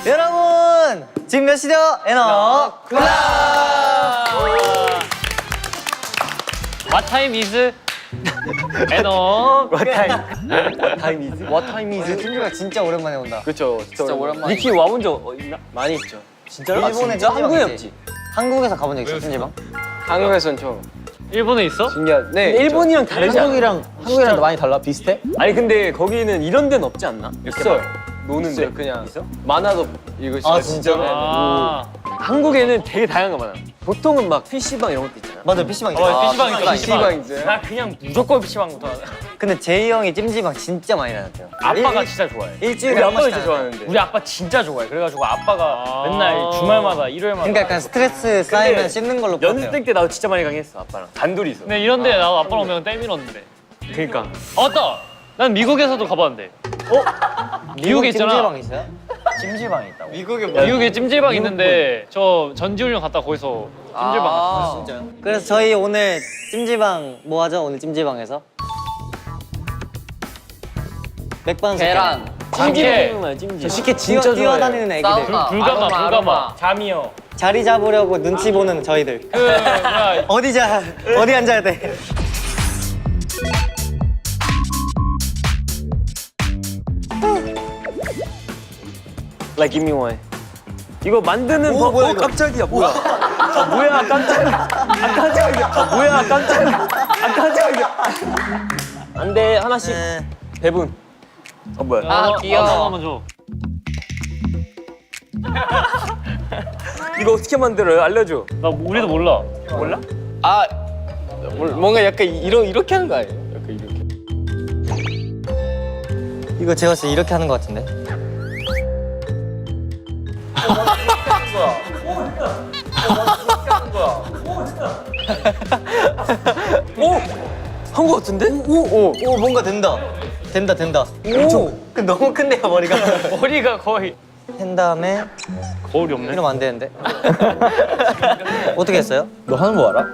여러분 지금 몇 시죠? 에너 클럽. What time is? 에너. What time is? 찜질방 진짜 오랜만에 온다. 그렇죠. 진짜 오랜만에. 니키 와본 적 있나? 많이 있죠. 진짜로? 일본에 진짜? 찜질방 한국에 있지? 없지. 한국에서 가본 적 있어 찜질방? 한국에선 처음. 일본에 있어? 신기한. 네. 일본이랑 다르지 않아? 한국이랑 많이 달라? 비슷해? 아니 근데 거기는 이런 데는 없지 않나? 있어요. 노는데 그냥 있어? 만화도 읽을 수 있어. 아 진짜로? 아. 한국에는 되게 다양한 거 많아. 보통은 막 PC방 이런 것도 있잖아. 맞아 PC방 있어. PC방 있어. PC방 있어요? 나 그냥 무조건 PC방부터 하네. 근데 제이 형이 찜질방 진짜 많이 다녔대요. 아빠가 진짜 좋아해. 일주일에 우리 한 아빠가 번씩 진짜 다녔대. 좋아하는데. 우리 아빠 진짜 좋아해. 그래가지고 아빠가 맨날 주말마다 일요일마다. 그러니까 약간 스트레스 쌓이면 씻는 걸로 연습생 때 나도 진짜 많이 강했어 아빠랑 단둘이서. 근데 이런데 나도 아빠랑 오면 떼밀었는데. 그러니까. 맞다. 난 미국에서도 가봤는데. 미국에 있잖아. 찜질방 있어요? 찜질방이 있다고. 미국에 찜질방 있는데 저 전지훈련 갔다 거기서 찜질방 갔어. 진짜요? 그래서 저희 오늘 찜질방 뭐 하죠? 오늘 찜질방에서? 맥반석 계란. 찜질. 찜질. 식혜 진짜 좋아해. 뛰어다니는 애기들 사우나. 불가마 아로마, 불가마. 아로마. 잠이요. 자리 잡으려고 눈치 보는 저희들 그 뭐야 어디 앉아야 돼? Like give me one. 이거 만드는 법. 뭐야, 이거? 깜짝이야 뭐야? 뭐야 깜짝이야. 깜짝이야. 뭐야 깜짝이야. 깜짝이야. 안돼 하나씩. 배분. 뭐야? 아, 귀여워. 한번 줘. 이거 어떻게 만들어요? 알려줘. 나 우리도 몰라. 몰라? 아 뭔가 약간 이렇게 하는 거 아니에요? 약간 이렇게. 이거 제가 봤을 때 이렇게 하는 것 같은데 오! 한 거 같은데? 오 뭔가 된다 오 그 너무 큰데요 머리가 머리가 거의 한 다음에 거울이 없네. 이러면 안 되는데 어떻게 했어요? 너 하는 거 알아?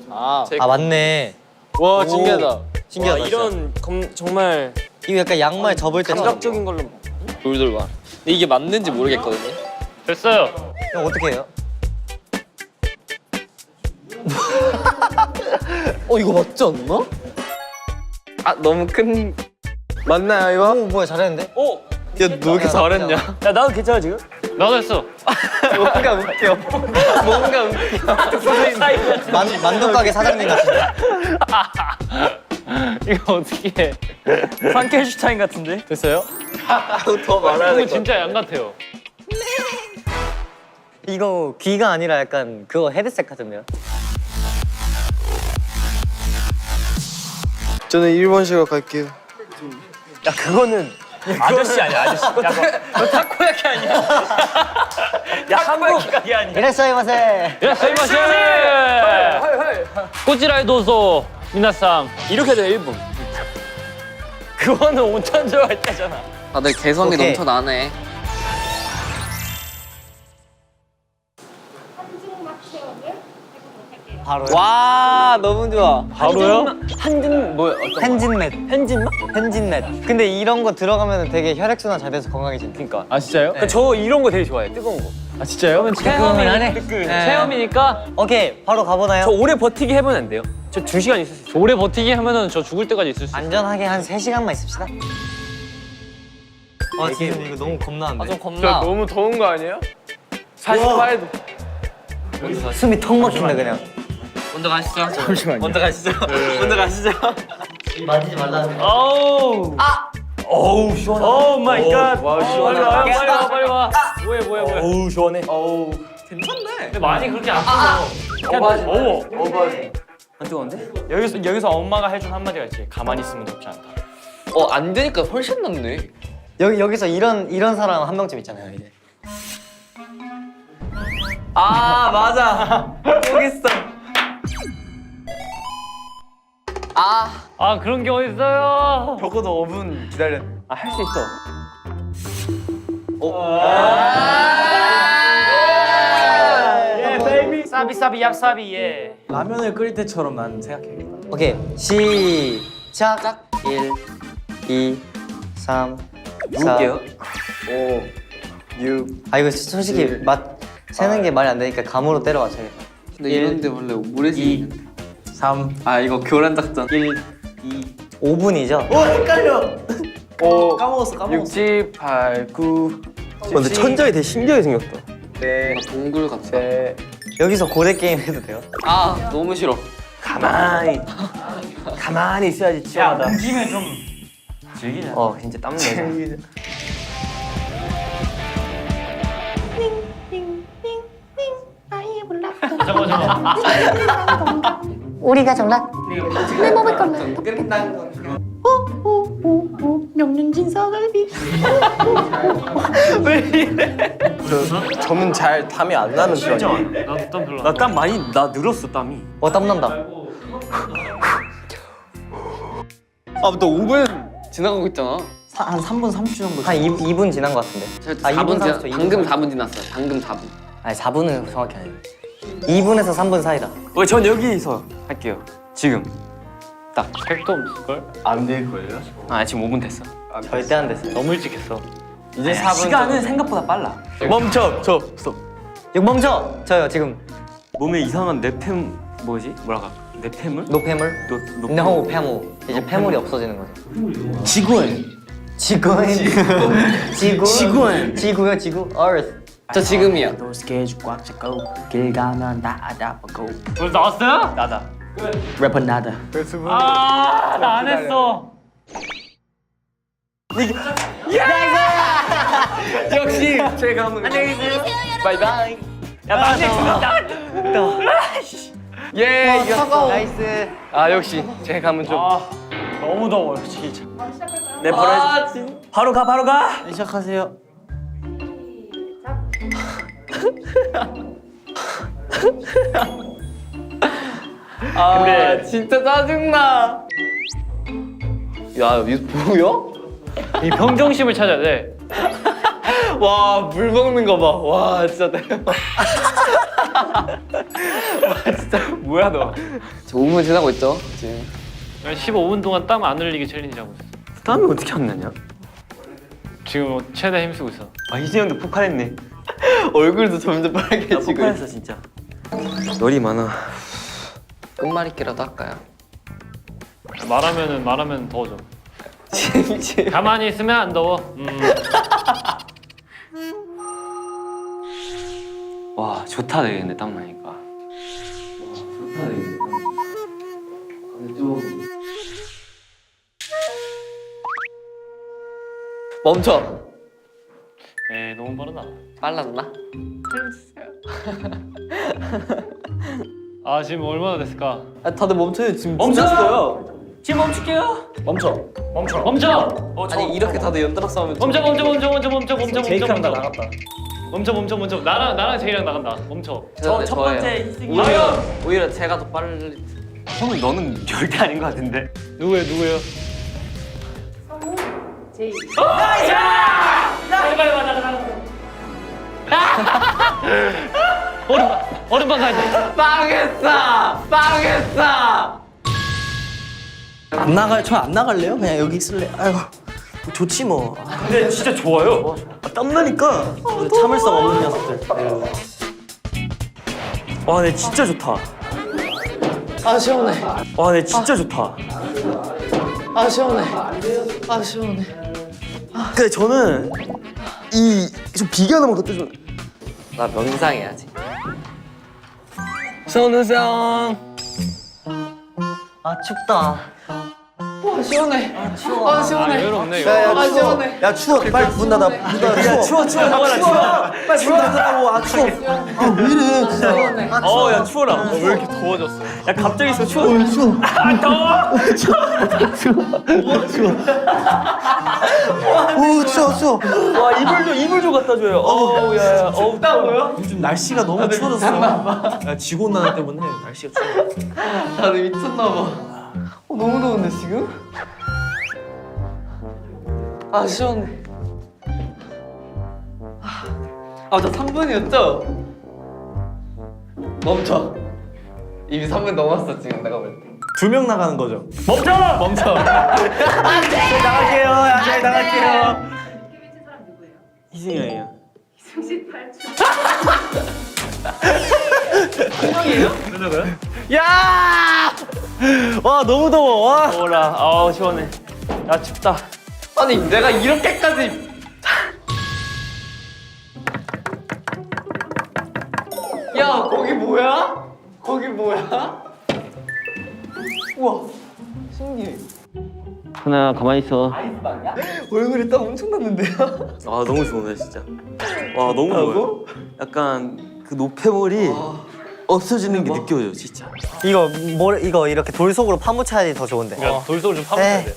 아 맞네 와 신기하다. 신기하다 와, 이런 정말 이거 약간 양말 접을 때 감각적인 걸로. 돌돌 봐. 근데 이게 맞는지 모르겠거든요. 됐어요. 형 어떻게 해요? 이거 맞지 않나? 아 너무 큰. 맞나요 이거? 오 뭐야 잘했는데? 오! 야 너 왜 이렇게 잘했냐? 야 나도 괜찮아 지금? 나도 했어. 뭔가 웃겨 뭔가 웃겨 만두 가게 사장님 같은데 이거 어떻게 해? 프랑켄슈타인 같은데? 됐어요? 더 말해야 이거 진짜 양 같아요. 이거 귀가 아니라 약간 그거 헤드셋 같은데요? 저는 1번식으로 갈게요. 야 그거는 아저씨 아니야 아저씨. 너 타코야키 아니야? 야 한국 이라시마세 이라시마세. 꼬지라이 도소 미나상. 이렇게 해야 돼 1분. 그거는 온천 좋아할 때잖아. 다들 개성이 오케이. 넘쳐나네. 바로요? 와 너무 좋아. 바로요? 한진 뭐야? hen진맛 hen진맛 근데 이런 거 들어가면 되게 혈액순환 잘 돼서 건강해진다 그러니까. 아 진짜요? 저 이런 거 되게 좋아해 뜨거운 거. 아 진짜요? 뜨끈하네 체험이니까 오케이 바로 가보나요? 저 오래 버티기 해보면 안 돼요? 저 2시간 있을 수 있어요. 오래 버티기 하면은 저 죽을 때까지 있을 수 있어. 안전하게 한 3시간만 있읍시다 아 진짜 이거 너무 겁나는데 좀 겁나. 너무 더운 거 아니에요? 48도. 숨이 턱 막힌다 그냥 먼저 가시죠. 잠시만요. 먼저 가시죠 먼저 가시죠 맞지 말라는 어우. 어우 시원해. 오 마이 갓. 와 빨리 시원해. 와 빨리 와 빨리 와. 뭐해. 어우 시원해. 어우. 근데 많이 그렇게 안 뜨거. 그냥 더워. 안 뜨거운데? 여기서 엄마가 해준 한마디가 있지. 가만히 있으면 덥지 않다. 안 되니까 훨씬 낫네. 여기서 이런 사람 한 명쯤 있잖아요 이제 아 맞아. 여기 있어. 아 그런 게 어딨어요. 적어도 5분 기다려. 아 할 수 있어. 예 베이비. 사비 얍사비 예. 라면을 끓일 때처럼 난 생각해야겠다. 오케이 시작 1 2 3 4 5, 6. 아 이거 솔직히 맛 세는 게 말이 안 되니까 감으로 때려 맞춰야겠다. 근데 이런데 원래 물에 2 3 아 이거 교란 작전 1 2 5분이죠? 헷갈려 5, 까먹었어 6, 7, 8, 9. 근데 천장이 되게 신기하게 생겼다. 네, 동굴 같아 네. 여기서 고래 게임 해도 돼요? 아 너무 싫어 가만히 있어야지 치열하다. 움직임에 좀 즐기자 진짜 땀내. 잠깐만. 우리가 정말 내 몸을 걸러 명륜진석을 점은 잘 땀이 안 나는 진짜 편이야. 나도 땀 별로. 나 땀 많이 나 늘었어 땀이 땀난다. 아너 5분 지나가고 있잖아 한 3분 30초 정도 한 2분 지난 것 같은데. 저 2분 4분 30초. 방금 4분 지났어요 방금 4분 아니 4분은 정확히 아니에요. 2분에서 3분 사이다. 전 여기서 할게요. 지금. 택도 없을걸? 안 될걸요? 지금 5분 됐어 절대 안 됐어요. 너무 일찍 했어. 이제 4분. 시간은 생각보다 빨라 멈춰. 스톱. 이거 멈춰! 저요 지금 몸에 이상한 뇌팸 뭐랄까? 뇌폐물? 노폐물? No 폐무. 이제 폐물이 없어지는 거죠. 지구엔 지구인. 지구요 지구. Earth. 저 지금이야 너 스케줄 꽉 잡고 길 가면 나다 보고 벌써 나왔어요? 나다 래퍼 나다 아, 나 안 했어. 역시 제가 한번. 안녕히 계세요. 바이바이. 야, 나한테 죽었다. 예, 이겼어. 나이스. 역시 제가 하면 좀. 너무 더워요, 진짜. 네, 바로 가 시작하세요 근데 진짜 짜증나 야 이거 뭐야? 이 평정심을 찾아야 돼. 와 물 먹는 거봐와 진짜 대박 뭐야 너? 저 5분 지나고 있죠 지금 15분 동안 땀 안 흘리기 챌린지 하고 있어. 땀이 어떻게 안 나냐? 지금 최대 힘쓰고 있어. 희진 형도 폭발했네. 얼굴도 점점 빨개지고 폭발했어 진짜. 열이 많아. 끝말잇기라도 할까요? 말하면 더워져. 가만히 있으면 안 더워. 와 좋다 되겠네 땀 나니까. 멈춰 에이, 너무 빠르다. 빨랐나? 아, 지금 얼마나 됐을까? 다들 멈춰요 지금 멈췄어요. 지금 멈출게요. 멈춰. 아니 이렇게 다들 연달아 싸우면 멈춰. 제이크랑 나 나갔다 멈춰. 나랑 제이랑 나간다. 멈춰. 첫 번째 희승이 오히려 제가 더 빨리 형은 너는 절대 아닌 것 같은데. 누구예요? 제이 얼음방 가야 돼. 빵했어 안 나갈 저 안 나갈래요? 그냥 여기 있을래? 아이고 좋지 뭐 근데 진짜 좋아요. 땀나니까 참을성 없는 녀석들 와, 내 진짜 좋다. 아 시원해 와, 내 진짜 좋다. 아 시원해 아 시원해 근데 저는 이 좀 비교하는 것도 좀 나 명상해야지 선우상. 아 춥다. 아 시원해 아 시원해 여유롭네 이거. 아 시원해 야 추워 빨리 문 닫아 문 닫아 야 추워 빨리 문 닫으라고 아 추워 왜 이래 진짜 야 추워라. 왜 이렇게 더워졌어? 야 갑자기 있어 추워. 추워 오 추워 와 이불 좀 갖다 줘요. 어우 야야. 어우 따고요? 요즘 날씨가 너무 추워졌어 야 지구온난화 때문에 날씨가 추워 다들 미쳤나봐 너무 더운데 지금? 아 시원해 저 3분이었죠? 멈춰 이미 3분 넘었어 지금 내가 볼 때 2명 나가는 거죠 멈춰. 나갈게요 야 저희 나갈게요 희승이야. 와 너무 더워. 와. 더워라. 아우 시원해. 야 춥다. 아니 내가 이렇게까지. 야 거기 뭐야? 거기 뭐야? 우와 신기해. 하나 가만히 있어. 얼굴이 땀 엄청 났는데요? 아 너무 좋네 진짜. 와 너무 좋아요. 약간 그 노폐물이 없어지는 게 느껴져요 진짜. 이거 이렇게 돌 속으로 파묻혀야지 더 좋은데. 그러니까 돌속을 좀 파묻혀야 네. 돼.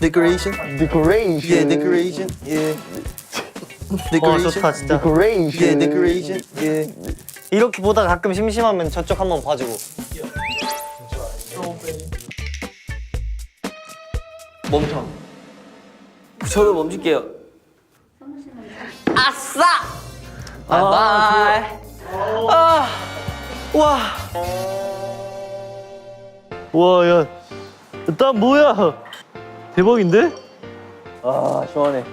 Decoration. Decoration. Yeah, decoration. Yeah. Decoration. 좋다, 진짜. Decoration. Yeah, decoration. Yeah. 이렇게 보다가 가끔 심심하면 저쪽 한번 봐주고. 멈춰. 저도 멈출게요. 바이. 와 야. 땀 뭐야? 대박인데? 아 시원해.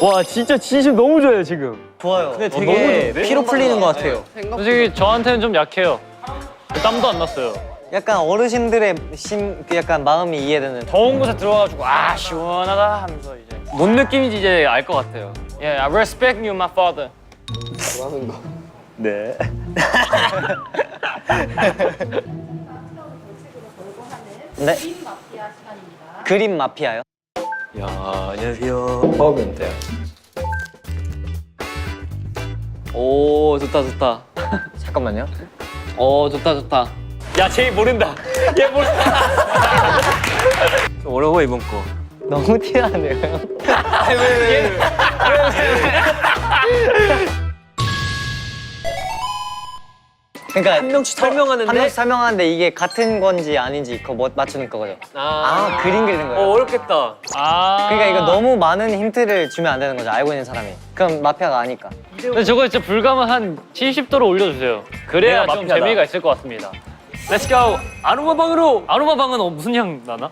와 진짜 진심 너무 좋아요 지금. 좋아요. 근데 되게 피로 풀리는 것 같아요. 솔직히 저한테는 좀 약해요. 땀도 안 났어요. 약간 어르신들의 그 약간 마음이 이해되는. 더운 곳에 들어가지고 아 시원하다 하면서 이제 뭔 느낌인지 이제 알 것 같아요. Yeah, I respect you, my father. 네. 네. 그림 마피아요? 야 안녕하세요. 먹으면 돼요. 오 좋다 좋다. 잠깐만요. 좋다 좋다. 야 제이 모른다. 얘 모른다. 좀 어려워 이번 거. 너무 티나네요. 그러니까 한 명씩 설명하는데? 한 명씩 설명하는데 이게 같은 건지 아닌지 그거 뭐 맞추는 거죠. 그림 그리는 거예요. 어렵겠다. 아. 그러니까 이거 너무 많은 힌트를 주면 안 되는 거죠. 알고 있는 사람이. 그럼 마피아가 아니까. 근데 저거 진짜 불감은 한 70도로 올려주세요. 그래야 내가 좀 마피아다. 재미가 있을 것 같습니다. Let's go. 아로마 방으로. 아로마 방은 무슨 향 나나?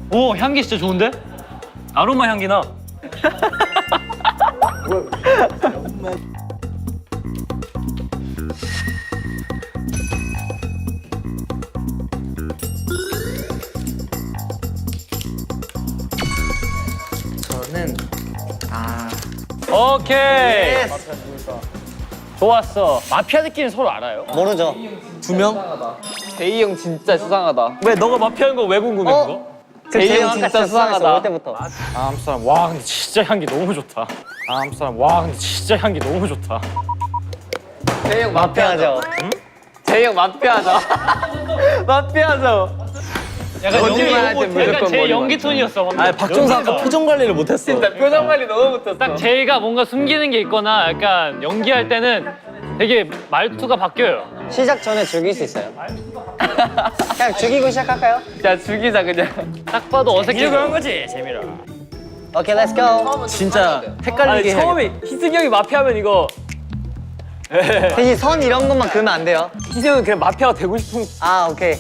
오 향기 진짜 좋은데? 아로마 향기 나. 저는 오케이. 좋았어. 마피아들끼리 서로 알아요. 모르죠. 두 명? 대희 형 진짜 수상하다. 왜 너가 마피아인 거 왜 궁금해 그거? 그 제이 제이 형 진짜 진짜 수상했어. 수상하다. 올 때부터. 아암스테르담. 와 근데 진짜 향기 너무 좋다. 아암스테르담. 와 근데 진짜 향기 너무 좋다. 대희 형 마피아죠. 대희 형 마피아죠. 마피아죠. 약간 거짓말 할 때 약간 무조건 제 머리 연기 톤이었어. 방금. 아니 박종사 아까 표정 관리를 못했어. 진짜 표정 관리 너무 못했어. 딱 제이가 뭔가 숨기는 게 있거나 약간 연기할 때는 되게 말투가 바뀌어요. 시작 전에 죽일 수 있어요. 그냥 죽이고 시작할까요? 자 죽이자 그냥. 딱 봐도 어색해. 그런 거지 재미라. 오케이, 렛츠 고. 진짜 헷갈리게 해. 처음에 희승이 형이 마피아면 이거 대신 선 이런 것만 그으면 안 돼요. 희승이 형은 그냥 마피아가 되고 싶은. 아, 오케이.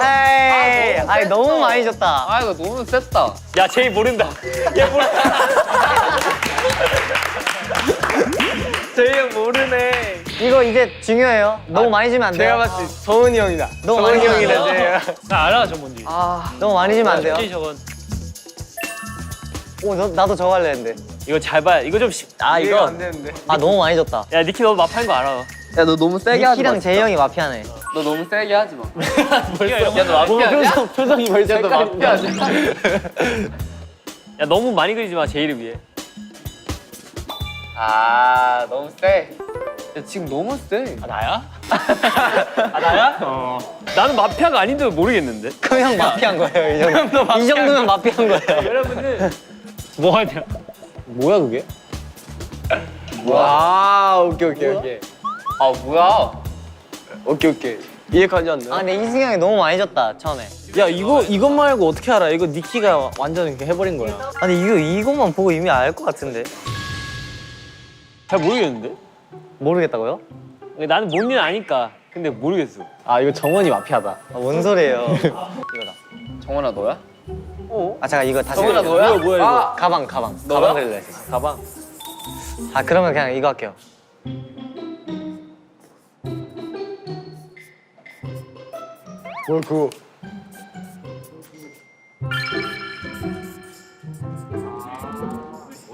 헤이. 아니, 너무 많이 줬다. 아 이거 너무 셌다. 야 제이 모른다. 얘 모른다. 대희 형 모르네. 이거 이제 중요해요. 너무 많이 주면 안 돼요. 제가 봤을 때 정은이 형이다. 너무 많이 정은이 주면 안 형이다. 돼요. 제가. 나 알아 저 뭔지. 너무 많이 주면 안 돼요. 쉽지 저건. 오, 나도 저거 할래 했는데. 이거 잘 봐야. 이거 좀 이거 이거. 안 되는데. 아, 너무 많이 줬다. 야 니키 너 마피아인 거 알아. 야 너 너무 세게 하지 마. 니키랑 재희 형이 마피아네. 너 너무 세게 하지 마. 벌써. 야너 마피아냐? 표정이 벌써. 야너 마피아냐? 야 너무 많이 그리지 마 제이를 위해. 아 너무 세. 야 지금 너무 세. 아 나야? 아 나야? 나는 마피아가 아닌데 모르겠는데. 그럼 형 마피아인 거예요, 이 정도. 이 정도면 마피아인 거예요. 여러분들 뭐 해야 돼? 뭐야 그게? 와 오케이. 아 뭐야? 오케이. 이해가지 않네. 아, 근데 이승이 형이 너무 많이 줬다, 처음에. 야 이것 말고 어떻게 알아? 이거 니키가 완전 이렇게 해버린 거야. 아니, 이것만 보고 이미 알 것 같은데. 잘 모르겠는데. 모르겠다고요? 나는 뭔 일 아니까. 근데 모르겠어. 아 이거 정원이 마피아다. 아, 뭔 소리예요. 이거다. 정원아 너야? 아 잠깐 이거 다시. 정원아 너야? 뭐야 이거? 가방 가방. 너야? 가방 그릴래. 가방. 아 그러면 그냥 이거 할게요. 뭘 그거?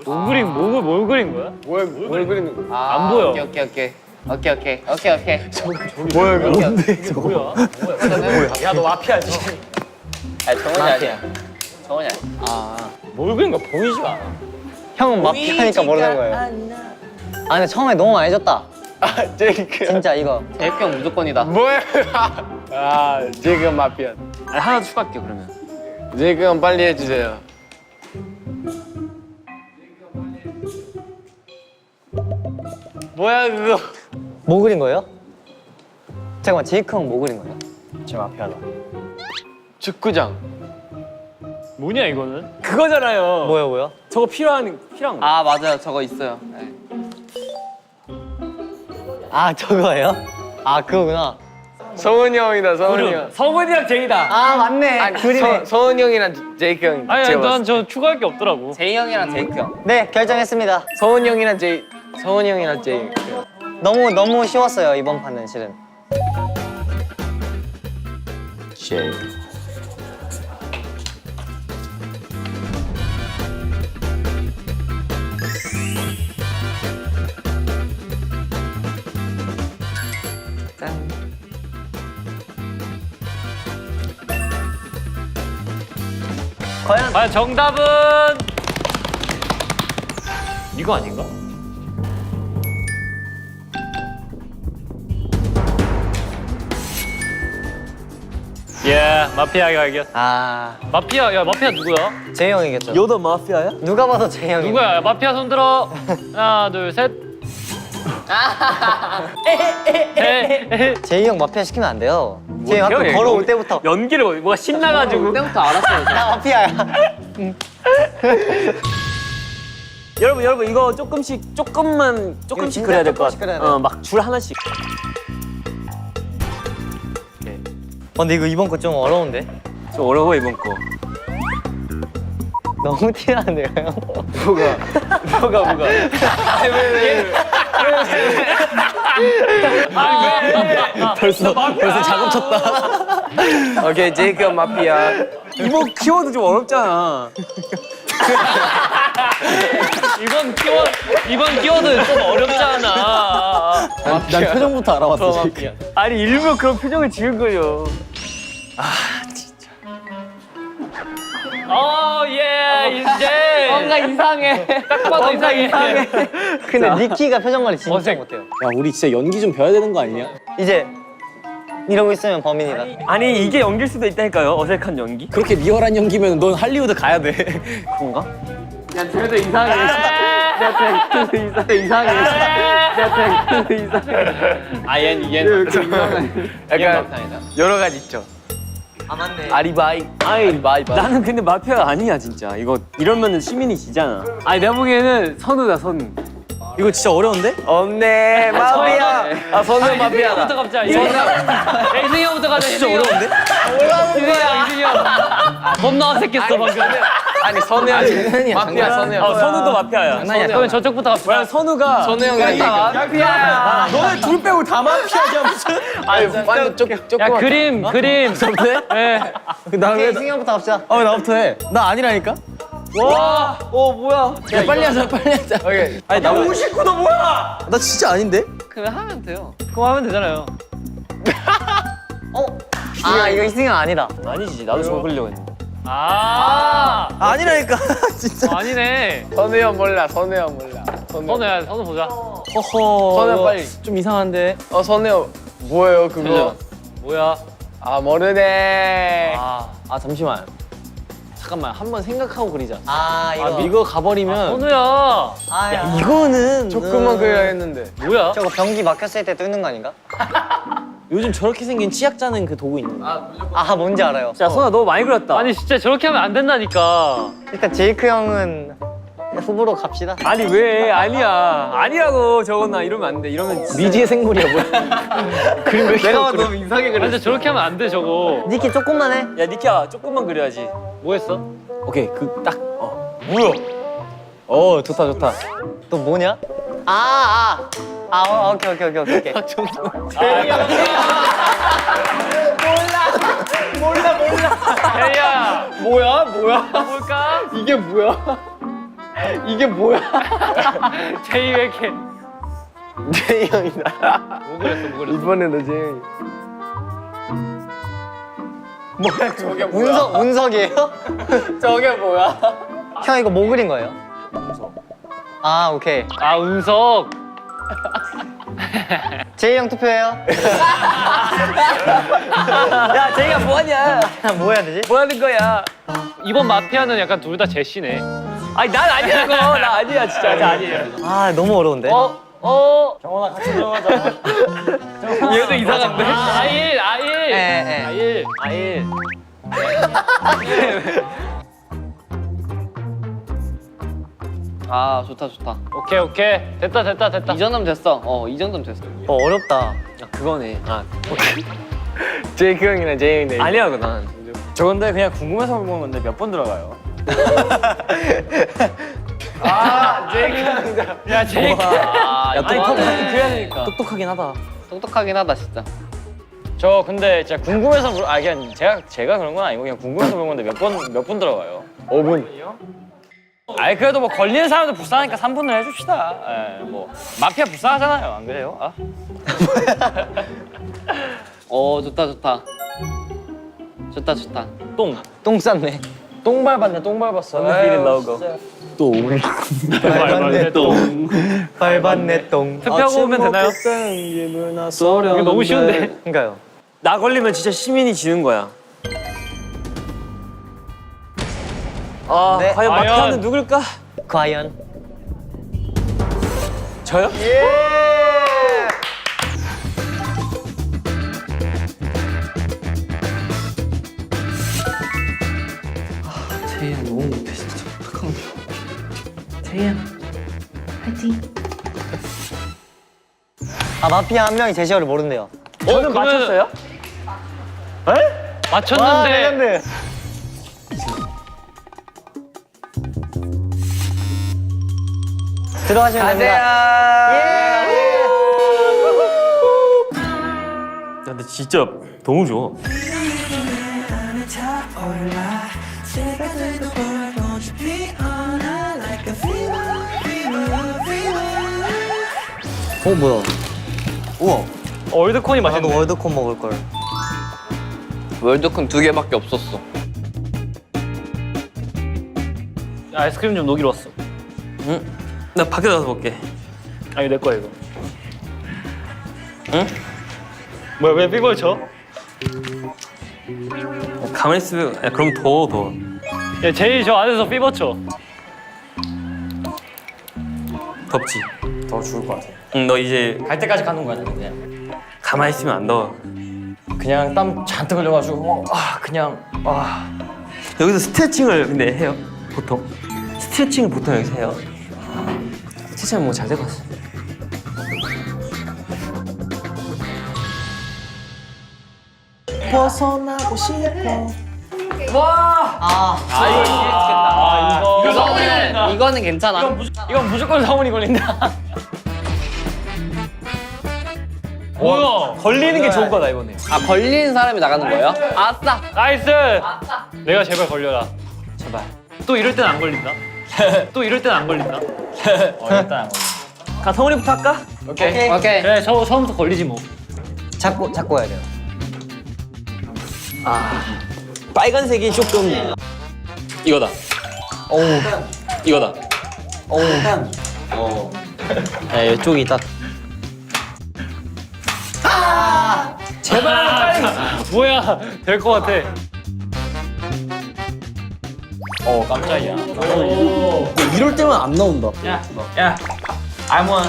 뭘 그린 뭘 그린 거야? 뭘 그리는 거야? 안 보여. 오케이. 뭐야 이거? 뭐야? 야 너 마피아지. 아 정원이 아니야. 정원이 아니야. 뭘 그린 거 보이지가 않아. 형은 마피아니까 모르는 거예요. 아 근데 처음에 너무 많이 줬다. 아 제이크. 진짜 이거. 제이크 형 무조건이다. 뭐야? 아 제이크 형 마피아. 아니, 하나 추가할게 그러면. 제이크 형 빨리 해주세요. 뭐야 그거? 뭐 그린 거예요? 잠깐만 제이크 형 뭐 그린 거예요? 제 마피아다. 축구장. 뭐냐 이거는? 그거잖아요. 뭐야? 저거 필요한 거. 아 맞아요 저거 있어요. 아 저거예요? 아 그거구나. 성훈이 형이다 성훈이 형. 성훈이랑 제이다. 아 맞네. 그리네. 성훈이 형이랑 제이크 형. 아니 제가 난 저 추가할 게 없더라고. 제이 형이랑 제이크 형. 네 결정했습니다. 성훈이 형이랑 성훈이 형이랑 제이크. 너무 쉬웠어요 이번 판은 실은. 과연 정답은 이거 아닌가? 예, 마피아가 이겼. 아 마피아 누구야? 제이 형이겠죠. 요더 마피아야? 누가 봐도 제이 형이. 누구야? 야, 마피아 손 들어. 하나, 둘, 셋. 제이 형 마피아 시키면 안 돼요. 제이 형 학교 걸어올 때부터 연기를 뭐가 신나가지고. 그때부터 알았어요. 나 마피아야. 여러분 이거 조금만 조금씩 그려야 될 것 조금씩 그려야 같아. 돼. 막 줄 하나씩. 근데 이거 이번 거 좀 어려운데? 좀 어려워 이번 거. 너무 티나는데요 형? 뭐가? 벌써 작업 쳤다. 오케이 제이크 형 마피아. 이번 키워드 좀 어렵잖아. 이번 키워드 좀 어렵잖아. 난 표정부터 알아봤어. 지금. 아니 일부러 그런 표정을 지은 거죠. 이제 뭔가 이상해. 딱 봐도 이상해. 근데 니키가 표정 관리 진짜 못해요. 야 우리 진짜 연기 좀 배워야 되는 거 아니냐? 이제 이러고 있으면 범인이다. 아니 이게 연기일 수도 있다니까요. 어색한 연기. 그렇게 리얼한 연기면 넌 할리우드 가야 돼. 그런가? 야 그래도 이상해. 이상해. 얘는 약간 여러 가지 있죠. 아 맞네. 아리바이. 나는 근데 마피아가 아니야 진짜. 이거 이러면은 시민이 지잖아. 아니 내가 보기에는 선우다 선우. 이거 진짜 어려운데? 없네 마피아. 아 선우 마피아다. 부터 갑자. 이승이 형부터 가자. 진짜 어려운데? 이승이 형. 겁나 어색했어 방금. 아니 선우 형이 마피아 선우 형. 선우도 마피아야. 그러면 저쪽부터 갑시다. 선우가 선우 형이 마피아. 너네 둘 빼고 다 마피아냐 무슨? 아니 완전 조금. 야 그림. 저부터 해? 예. 나왜 이승이 형부터 갑시다. 나부터 해. 나 아니라니까? 와, 뭐야? 야 빨리 하자. 오케이. 아니 나 59도 뭐야? 나 진짜 아닌데? 그냥 하면 돼요. 그거 하면 되잖아요. 아 이거 이승이 형 아니다. 아니지. 나도 저거 그리려고 했는데. 아니라니까 진짜. 아니네. 선우 형 몰라. 선우 형 몰라. 선우야 선우 보자. 허허. 선우 형 빨리. 좀 이상한데. 선우 형 뭐예요 그거? 뭐야? 아 모르네. 아 잠시만. 잠깐만 한번 생각하고 그리자. 아 이거. 이거 가버리면 선우야. 아 이거는 조금만 그려야 했는데. 뭐야? 저거 변기 막혔을 때 뚫는 거 아닌가? 요즘 저렇게 생긴 치약자는 그 도구 있는데. 아 뭔지 알아요. 자, 선아 너 많이 그렸다. 아니 진짜 저렇게 하면 안 된다니까. 일단 제이크 형은 후보로 갑시다. 아니 왜 아니야 아니라고 저거나 이러면 안 돼. 이러면 미지의 생물이야 뭐야. 그림 왜 내가 봐도 너무 이상하게 아, 근데 저렇게 하면 안 돼 저거. 니키 조금만 해. 야 니키야 조금만 그려야지. 뭐 했어? 오케이 그딱 뭐야? 좋다 좋다. 또 뭐냐? 오케이. 제이야. 뭐야? 뭘까? 이게 뭐야? 이게 뭐야? 제이 왜 이렇게? 제이 형이다. 뭐 그랬어? 이번에는 제이 형이. 뭐야 저게 뭐야? 운석이에요? 저게 뭐야? 형 이거 뭐 그린 거예요? 아 오케이. 아 운석. 제이 형 투표해요. 야 제이가 뭐하냐? 뭐 해야 되지? 뭐 하는 거야? 이번 마피아는 약간 둘 다 제시네. 아니 난 아니라고. 나 아니야 진짜 나 아니야. 아 너무 어려운데. 정원아 같이 들어가자. 얘도 이상한데? 아일. 예. 아일. 아 좋다 좋다. 오케이. 됐다. 이 정도면 됐어. 이 정도면 됐어. 어렵다. 야 그거네. 제이크 형이랑 제이 형이네. 아니라고 난. 저건데 그냥 궁금해서 물어본 건데 몇 번 들어가요? 야 제이크. 야 똑똑하긴 그래야 되니까. 똑똑하긴 하다. 똑똑하긴 하다 진짜. 저 근데 진짜 궁금해서 그냥 제가 그런 건 아니고 그냥 궁금해서 그런 건데 몇 분 들어가요? 5분. 아니 그래도 뭐 걸리는 사람도 불쌍하니까 3분을 해줍시다. 예, 뭐 마피아 불쌍하잖아요, 안 그래요? 아? 좋다. 똥 쌌네. 똥 밟았네, 똥 밟았어. 밟았네 똥. 밟았네 똥. 투표하고 오면 되나요? 이거 너무 쉬운데. 그러니까요. 나 걸리면 진짜 시민이 지는 거야. 네. 과연 마피아는 누굴까? 과연. 저요? 제이 형 너무 못해 진짜. 어떡하면 좋아. 제이 형. 파이팅. 아 마피아 한 명이 제시어를 모른대요. 저는 맞췄어요? 맞췄는데. 레전드. 들어가시면 됩니다. 야, 근데 진짜 너무 좋아. 뭐야? 우와. 월드콘이 나도 맛있네. 월드콘 먹을 걸. 월드콘 2개밖에 없었어. 아이스크림 좀 녹이러 왔어. 나 밖에 나가서 볼게. 아니 내 거야 이거. 응? 뭐야 왜 삐걸 쳐? 가만히 있으면 야, 그럼 더워. 야 제이 저 안에서 삐버 쳐. 덥지. 더 죽을 것 같아. 응, 너 이제 갈 때까지 가는 거야 그냥. 가만히 있으면 안 더워. 그냥 땀 잔뜩 흘려가지고 그냥 여기서 스트레칭을 근데 해요? 보통? 스트레칭을 보통 여기서 해요? 스트레칭은 뭐 잘 될 것 같아. 벗어나고 싶어. 이거 성훈이 걸린다. 이거는 괜찮아. 이건 무조건 성훈이 걸린다. 뭐야? 걸리는 게 좋은 거다 이번에. 걸리는 사람이 나가는 거예요? 아싸. 나이스. 내가 제발 걸려라. 제발. 또 이럴 땐 안 걸린다. 또 이럴 땐 안 걸린다. 이럴 땐안 걸린다. 가 성훈이부터 할까? 오케이. 그래 처음부터 걸리지 뭐. 잡고 가야 돼요. 빨간색이 조금 이거다. 이거다. 네, 이쪽이 딱. 뭐야? 될 것 같아. 깜짝이야. 이럴 때만 안 나온다. 야, 아무나.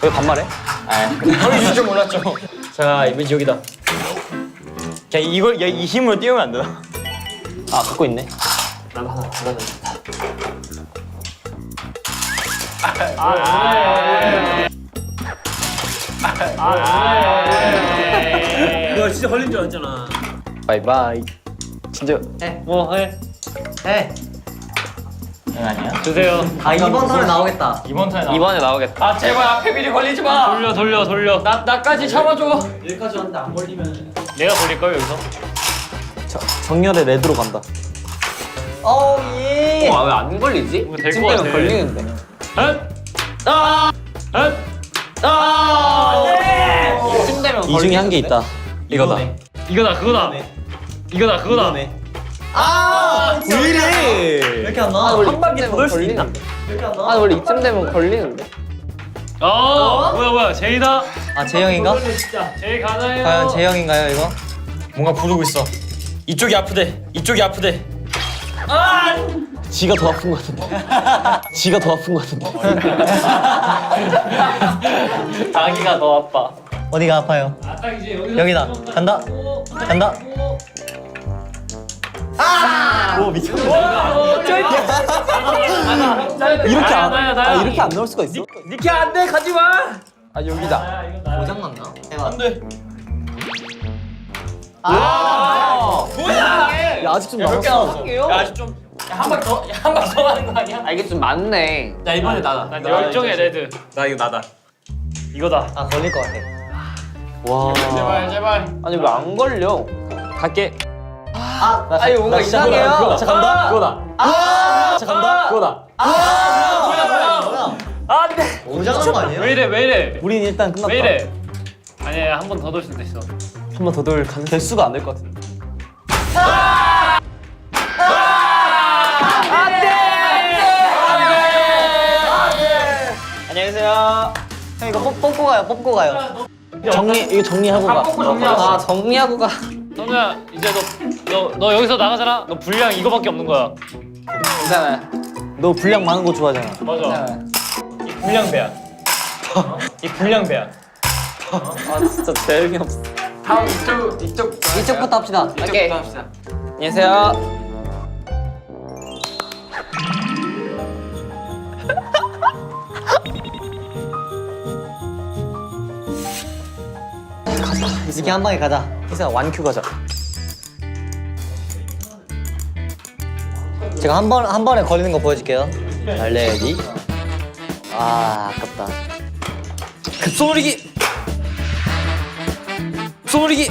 왜 반말해? 거기 줄줄 몰랐죠. 자, 이번 여기다. 그냥 이 힘으로 띄우면 안 되나? 아 갖고 있네. 너 진짜 걸린 줄 알았잖아. 바이바이. 진짜. 뭐 해? 해. 주세요. 아 이번 턴에 나오겠다. 이번 턴에 이번에 나오겠다. 아 제발 앞에 미리 걸리지 마. 돌려. 나까지 참아줘. 여기까지 왔는데 안 걸리면. 내가 걸릴 걸 여기서. 정렬의 레드로 간다. 어 예. 왜 안 걸리지? 이거 될것 찜 때문에 같아. 걸리는데. 찜 되면 이 중에 한 개 있다. 이거다. 이거다 그거다. 이거다. 왜 이래? 이렇게 안 나와? 한 바퀴 더 돌 수 있나? 아 원래 이쯤 되면 걸리는데. 뭐야 제이다. 아 재영인가? 제이 가나요? 과연 재영인가요 이거? 뭔가 부르고 있어. 이쪽이 아프대. 지가 더 아픈 것 같은데. 지가 더 아픈 것 같은데. 자기가 더 아파. 어디가 아파요? 딱 이제 여기서 여기다. 간다. 이렇게 안, 나야. 이렇게 안 넣을 수가 있어? 니키 안돼 가지 마. 아 여기다. 고장났나? 해봐. 야 아직 좀 남았어. 한 바퀴 더 하는 거 아니야? 아 이게 좀 많네. 나 이번에 나다. 난 열정의 레드. 나 이거 나다. 이거다. 아 걸릴 것 같아. 와. 제발. 아니 왜 안 걸려? 갈게. 아니 뭔가 이상해요. 자 간다. 그거다. 자 간다. 그거다. 고장난 거 아니에요? 왜 이래? 우린 일단 끝났다. 왜 이래? 아니야 한 번 더 돌 수도 있어. 한 번 더 돌 가능. 개수가 안 될 것 같은데. 안녕하세요. 형 이거 뽑고 가요. 이거 정리하고 가. 아 정리하고 가. 선우야 이제 너 여기서 나가잖아. 너 분량 이거밖에 없는 거야. 괜찮아요. 너 분량 많은 거 좋아하잖아. 맞아. 이 분량배야. 이 분량배야. 아 진짜 재능이 없어. 다음 이쪽. 이쪽부터 합시다. 오케이. 안녕하세요. 이렇게 한 방에 가자. 희사 완큐 가자. 제가 한 번에 걸리는 거 보여줄게요. 자, 레디. 아 아깝다. 쏘리기.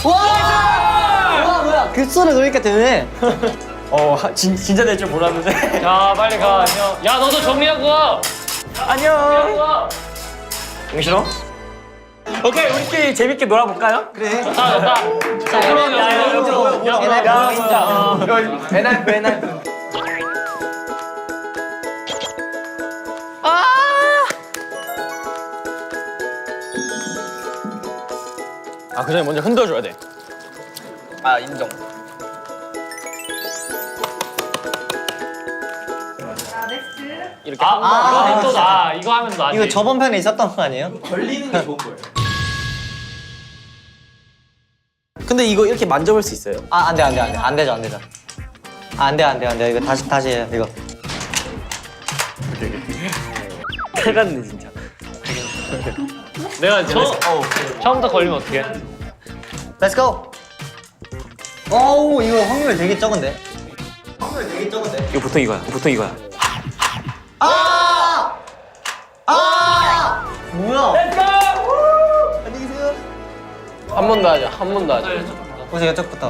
뭐야? 급소를 노리니까 되네. 진짜 될 줄 몰랐는데. 자 빨리 가. 안녕. 야 너도 정리하고 와. 안녕. 싫어? 오케이 우리끼리 재밌게 놀아볼까요? 좋다. 아 그 전에 먼저 흔들어줘야 돼. 아 인정. 이렇게 이거 하면 또 이거 저번 편에 있었던 거 아니에요? 근데 이거 이렇게 만져볼 수 있어요? 아 안 되죠. 안 돼. 이거 다시 해요. 이거. 해갔네 진짜. 내가 처음부터 걸리면 어떡해? Let's go. 어우 이거 확률 되게 적은데. 이거 보통 이거야. 뭐야? 한 번 더 하자. 보세요 이쪽부터.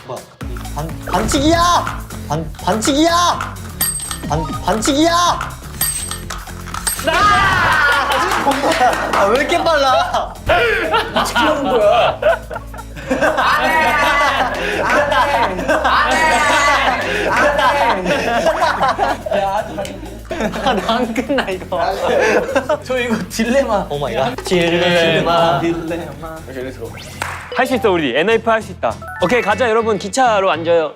뭐야? 반칙이야! 반칙이야! 반칙이야! 아, 왜 이렇게 빨라? 안 끝나 이거. 저 이거 딜레마. 오 마이 갓. 딜레마. 할 수 있어 우리. NF 할 수 있다. 오케이 가자 여러분. 기차로 앉아요.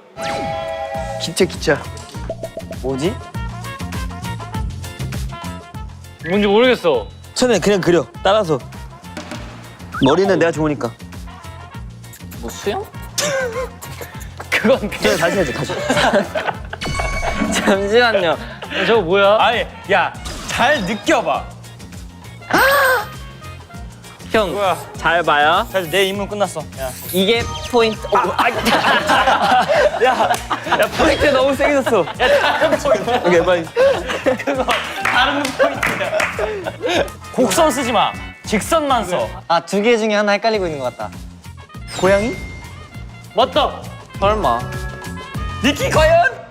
기차. 뭐지? 뭔지 모르겠어. 천에 그냥 그려. 따라서. 머리는 내가 좋으니까. 뭐 수영? 그건 그냥 다시 해야지 다시. 잠시만요. 저거 뭐야? 아니, 야, 잘 느껴봐. 형, 잘 봐요. 사실 내 임무 끝났어. 야. 이게 포인트. 야, 포인트 너무 세게 줬어. 오케이 빨리. 다른 포인트야. 곡선 쓰지 마. 직선만 써. 아, 두 개 중에 하나 헷갈리고 있는 것 같다. 고양이? 맞다. 설마. 니키 과연?